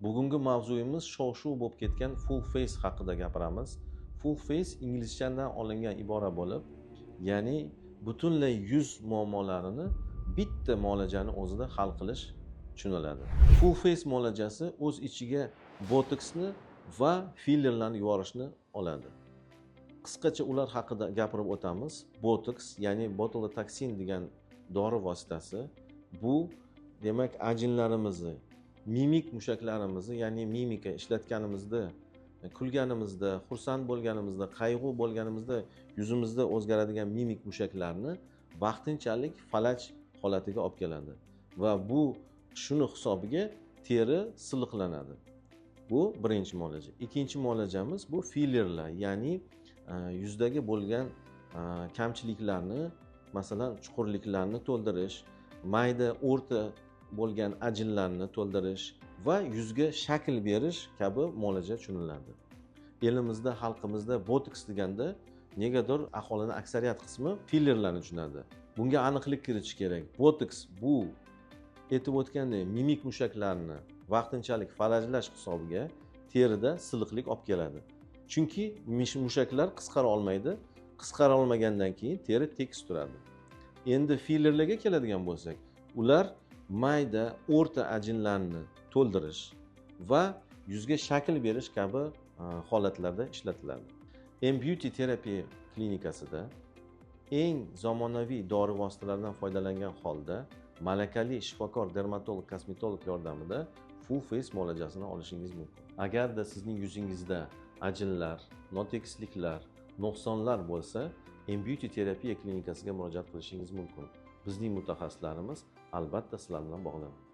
Bugungi mavzuyimiz shov-shuv bo'lib ketgan full face haqida gapiramiz. Full face inglizchadan olingan ibora bo'lib, ya'ni butunlay yuz muammolarini bitta muolajani o'zida hal qilish tushuniladi. Full face muolajasi o'z ichiga botoksni va fillerlarni yuborishni oladi. Qisqacha ular haqida gapirib o'tamiz. Botoks, ya'ni botulotoksin degan dori vositasi, bu demak ajinlarimizni, mimik mushaklarimizni, ya'ni mimika ishlatganimizda, kulganimizda, xursand bo'lganimizda, qayg'u bo'lganimizda yuzimizda o'zgaradigan mimik mushaklarni vaqtinchalik falaj holatiga olib keladi va bu shuni hisobiga teri silliqlanadi. Bu birinchi muolaja. Ikkinchi muolajamiz bu fillerlar, ya'ni yuzdagi bo'lgan kamchiliklarni, masalan, chuqurliklarni to'ldirish, mayda o'rta bo'lgan ajinlarni to'ldirish va yuzga shakl berish kabi muolaja tushuniladi. Elimizda, xalqimizda botoks deganda negadir aholining aksariyat qismi fillerlarni tushunadi. Bunga aniqlik kiritish kerak. Botoks bu aytib o'tgandek mimik mushaklarni vaqtinchalik falajlash hisobiga terida silliqlik olib keladi. Chunki mushaklar qisqara olmaydi. Qisqara olmagandan keyin teri tekis turadi. Endi fillerlarga keladigan bo'lsak, ular mayda o'rta ajinlarni to'ldirish va yuzga shakl berish kabi holatlarda ishlatiladi. M-Beauty terapiya klinikasida eng zamonaviy dori vositalaridan foydalangan holda malakali shifokor dermatolog kosmetolog yordamida full face muolajasini olishingiz mumkin. Agarda sizning yuzingizda ajinlar, notekisliklar, nuqsonlar bo'lsa, M-Beauty terapiya klinikasiga murojaat qilishingiz mumkin. Bizning mutaxassislarimiz albatta sizlar bilan bog'lanadi.